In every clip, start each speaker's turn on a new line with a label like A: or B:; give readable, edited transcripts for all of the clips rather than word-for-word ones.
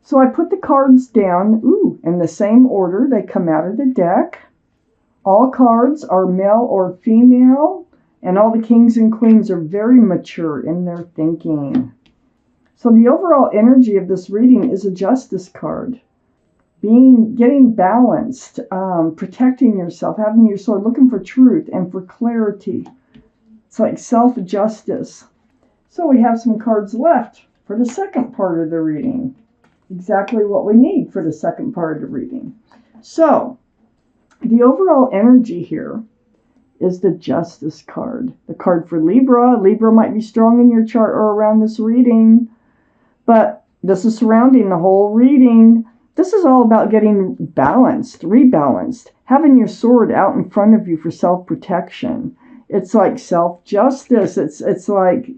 A: So I put the cards down, in the same order they come out of the deck. All cards are male or female, and all the kings and queens are very mature in their thinking. So the overall energy of this reading is a justice card. Getting balanced, protecting yourself, having your sword, looking for truth and for clarity. It's like self-justice. So we have some cards left for the second part of the reading. Exactly what we need for the second part of the reading. So the overall energy here is the Justice card. The card for Libra. Libra might be strong in your chart or around this reading, but this is surrounding the whole reading. This is all about getting balanced, rebalanced, having your sword out in front of you for self-protection. It's like self-justice. It's like,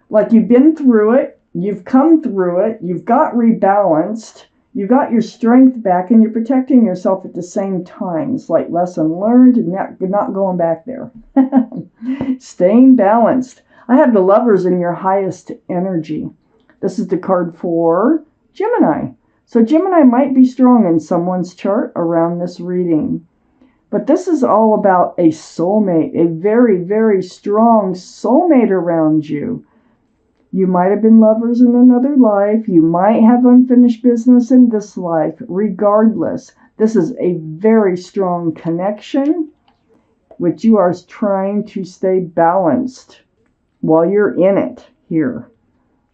A: like you've been through it, you've come through it, you've got rebalanced, you got your strength back, and you're protecting yourself at the same time. It's like lesson learned and not going back there. Staying balanced. I have the Lovers in your highest energy. This is the card for Gemini. So Gemini might be strong in someone's chart around this reading. But this is all about a soulmate, a very, very strong soulmate around you. You might have been lovers in another life. You might have unfinished business in this life. Regardless, this is a very strong connection, which you are trying to stay balanced while you're in it here.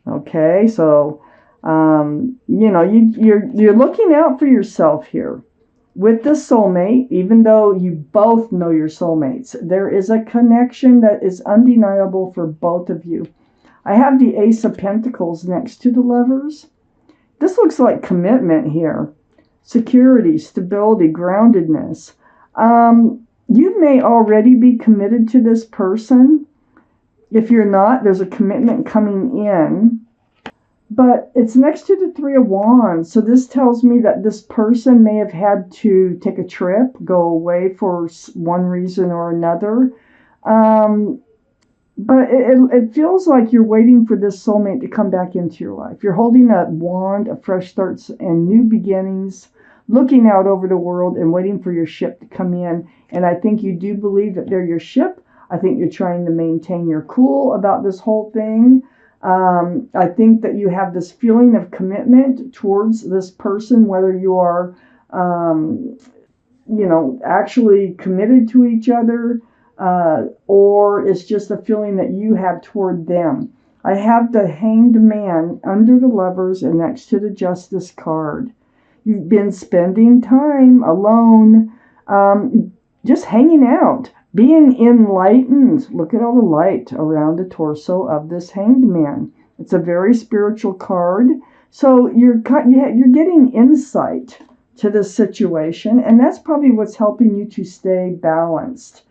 A: Okay, so, you're looking out for yourself here. With this soulmate, even though you both know your soulmates, there is a connection that is undeniable for both of you. I have the Ace of Pentacles next to the Lovers. This looks like commitment here. Security, stability, groundedness. You may already be committed to this person. If you're not, there's a commitment coming in. But it's next to the Three of Wands. So this tells me that this person may have had to take a trip, go away for one reason or another. But it feels like you're waiting for this soulmate to come back into your life. You're holding a wand of fresh starts and new beginnings, looking out over the world and waiting for your ship to come in. And I think you do believe that they're your ship. I think you're trying to maintain your cool about this whole thing. I think that you have this feeling of commitment towards this person, whether you are, actually committed to each other, or it's just a feeling that you have toward them. I have the Hanged Man under the Lovers and next to the Justice card. You've been spending time alone, just hanging out, being enlightened. Look at all the light around the torso of this Hanged Man. It's a very spiritual card. So you're getting insight to this situation, and that's probably what's helping you to stay balanced.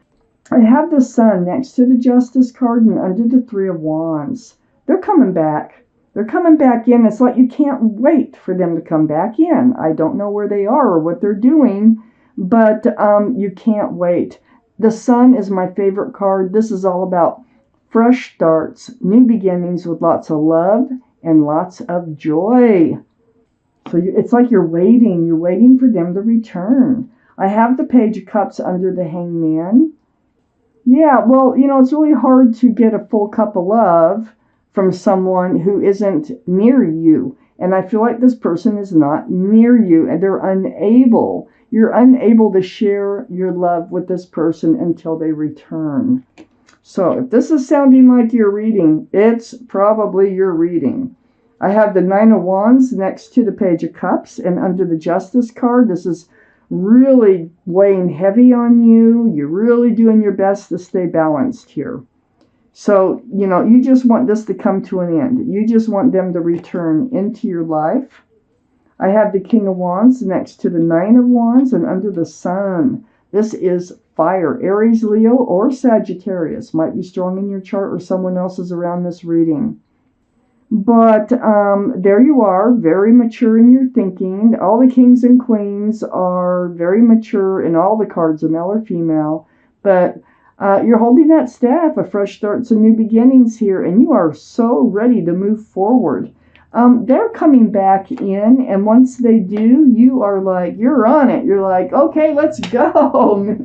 A: I have the Sun next to the Justice card and under the Three of Wands. They're coming back. They're coming back in. It's like you can't wait for them to come back in. I don't know where they are or what they're doing, but you can't wait. The Sun is my favorite card. This is all about fresh starts, new beginnings with lots of love and lots of joy. So it's like you're waiting for them to return. I have the Page of Cups under the Hanged Man. Yeah, well, it's really hard to get a full cup of love from someone who isn't near you. And I feel like this person is not near you, and you're unable to share your love with this person until they return. So if this is sounding like your reading, it's probably your reading. I have the Nine of Wands next to the Page of Cups and under the Justice card. This is really weighing heavy on you. You're really doing your best to stay balanced here. So, you just want this to come to an end. You just want them to return into your life. I have the King of Wands next to the Nine of Wands and under the Sun. This is fire. Aries, Leo, or Sagittarius might be strong in your chart, or someone else is around this reading. But there you are, very mature in your thinking. All the kings and queens are very mature, and all the cards are male or female. But you're holding that staff of fresh starts and new beginnings here, and you are so ready to move forward. they're coming back in, and once they do, you are like, you're on it. You're like, okay, let's go.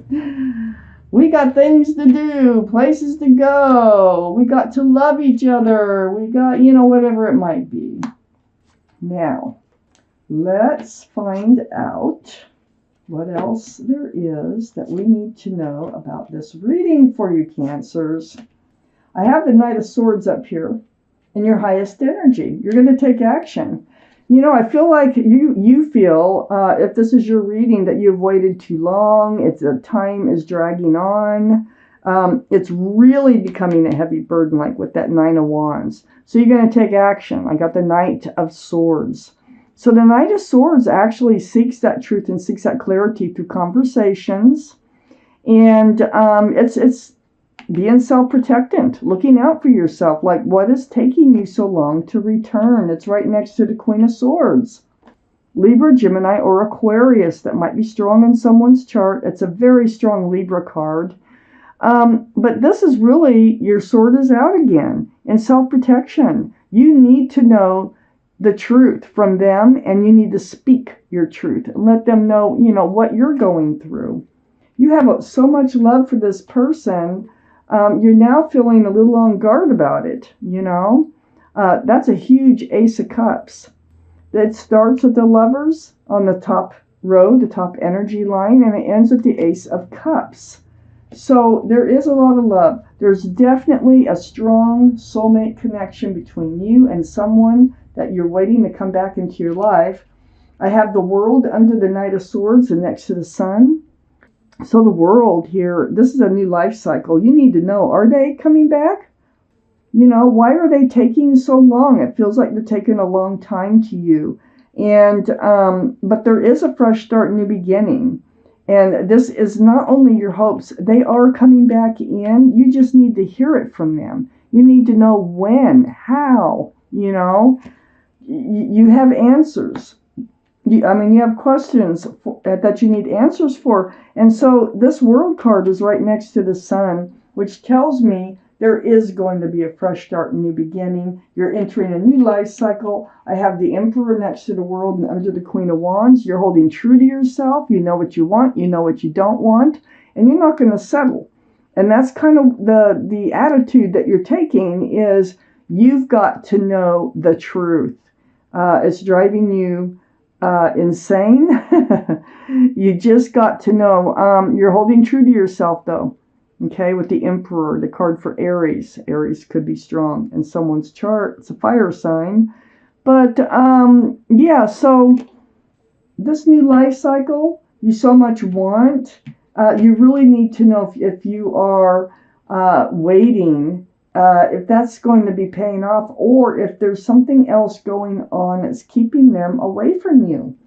A: We got things to do, places to go. We got to love each other. We got, whatever it might be. Now, let's find out what else there is that we need to know about this reading for you, Cancers. I have the Knight of Swords up here in your highest energy. You're going to take action. I feel like you feel, if this is your reading, that you've waited too long. Time is dragging on. It's really becoming a heavy burden, like with that Nine of Wands. So you're going to take action. I got the Knight of Swords. So the Knight of Swords actually seeks that truth and seeks that clarity through conversations. And it's being self-protectant, looking out for yourself. Like, what is taking you so long to return? It's right next to the Queen of Swords. Libra, Gemini, or Aquarius. That might be strong in someone's chart. It's a very strong Libra card. But this is really, your sword is out again in self-protection. You need to know the truth from them, and you need to speak your truth and let them know, what you're going through. You have so much love for this person. You're now feeling a little on guard about it, That's a huge Ace of Cups. It starts with the Lovers on the top row, the top energy line, and it ends with the Ace of Cups. So there is a lot of love. There's definitely a strong soulmate connection between you and someone that you're waiting to come back into your life. I have the World under the Knight of Swords and next to the Sun. So the World here, this is a new life cycle. You need to know, are they coming back? Why are they taking so long? It feels like they're taking a long time to you. And but there is a fresh start, new beginning. And this is not only your hopes, they are coming back in. You just need to hear it from them. You need to know when, how, You have answers. You have questions that you need answers for. And so this World card is right next to the Sun, which tells me there is going to be a fresh start, a new beginning. You're entering a new life cycle. I have the Emperor next to the World and under the Queen of Wands. You're holding true to yourself. You know what you want. You know what you don't want. And you're not going to settle. And that's kind of the attitude that you're taking is you've got to know the truth. It's driving you insane. You just got to know. You're holding true to yourself, though. Okay, with the Emperor, the card for Aries. Aries could be strong in someone's chart. It's a fire sign. But, so this new life cycle you so much want, you really need to know if you are waiting, if that's going to be paying off, or if there's something else going on that's keeping them away from you.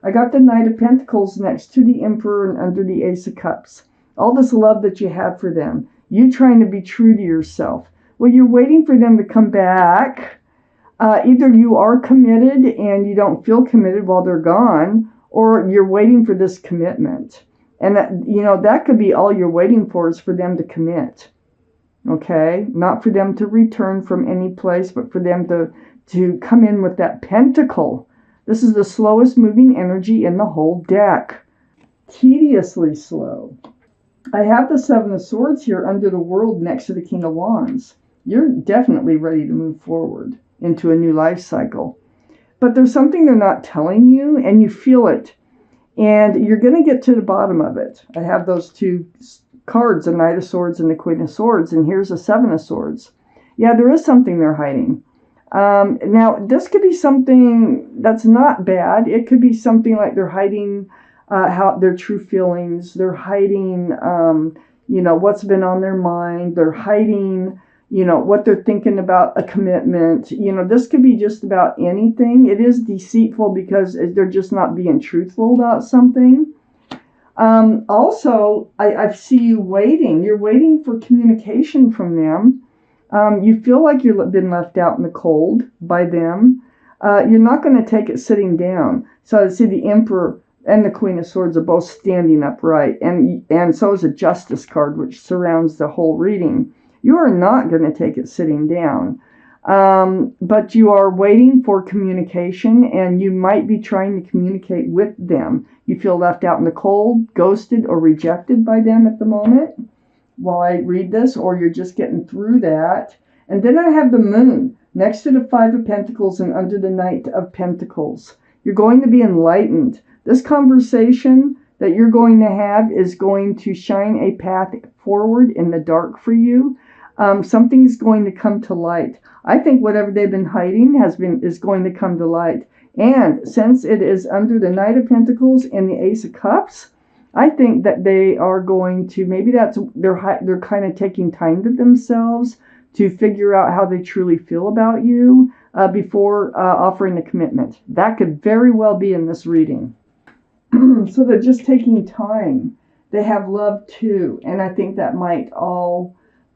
A: I got the Knight of Pentacles next to the Emperor and under the Ace of Cups. All this love that you have for them. You trying to be true to yourself. Well, you're waiting for them to come back. Either you are committed and you don't feel committed while they're gone, or you're waiting for this commitment. And that could be all you're waiting for is for them to commit. Okay? Not for them to return from any place, but for them to come in with that pentacle. This is the slowest moving energy in the whole deck. Tediously slow. I have the Seven of Swords here under the World next to the King of Wands. You're definitely ready to move forward into a new life cycle. But there's something they're not telling you, and you feel it. And you're going to get to the bottom of it. I have those two cards, the Knight of Swords and the Queen of Swords, and here's the Seven of Swords. Yeah, there is something they're hiding. Now, this could be something that's not bad. It could be something like they're hiding how their true feelings. They're hiding, what's been on their mind. They're hiding, what they're thinking about a commitment. This could be just about anything. It is deceitful because they're just not being truthful about something. Also, I see you waiting. You're waiting for communication from them. You feel like you've been left out in the cold by them. You're not going to take it sitting down. So I see the Emperor and the Queen of Swords are both standing upright. And so is a Justice card, which surrounds the whole reading. You are not going to take it sitting down. But you are waiting for communication, and you might be trying to communicate with them. You feel left out in the cold, ghosted, or rejected by them at the moment while I read this, or you're just getting through that. And then I have the moon next to the Five of Pentacles and under the Knight of Pentacles. You're going to be enlightened. This conversation that you're going to have is going to shine a path forward in the dark for you. Something's going to come to light. I think whatever they've been hiding is going to come to light. And since it is under the Knight of Pentacles and the Ace of Cups, I think that they are going to, maybe they're kind of taking time to themselves to figure out how they truly feel about you before offering a commitment. That could very well be in this reading. So they're just taking time. They have love too, and I think that might all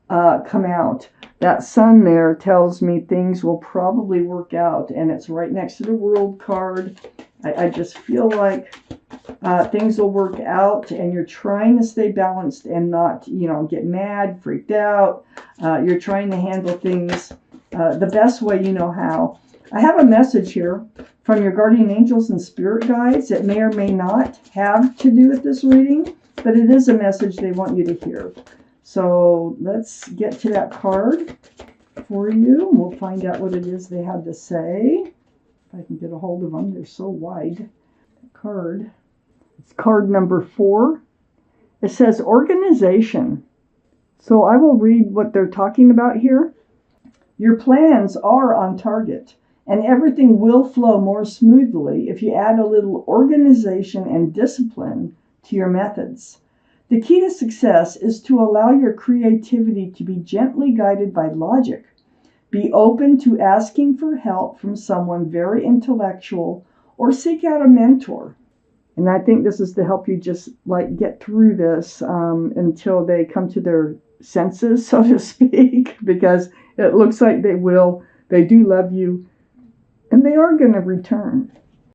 A: come out. That sun there tells me things will probably work out, and it's right next to the World card. I just feel like things will work out, and you're trying to stay balanced and not, get mad, freaked out. You're trying to handle things the best way you know how. I have a message here from your guardian angels and spirit guides. It may or may not have to do with this reading, but it is a message they want you to hear. So let's get to that card for you, and we'll find out what it is they have to say. If I can get a hold of them, they're so wide. The card. It's card number 4. It says organization. So I will read what they're talking about here. Your plans are on target, and everything will flow more smoothly if you add a little organization and discipline to your methods. The key to success is to allow your creativity to be gently guided by logic. Be open to asking for help from someone very intellectual, or seek out a mentor. And I think this is to help you just get through this until they come to their senses, so to speak, because it looks like they will. They do love you, and they are going to return.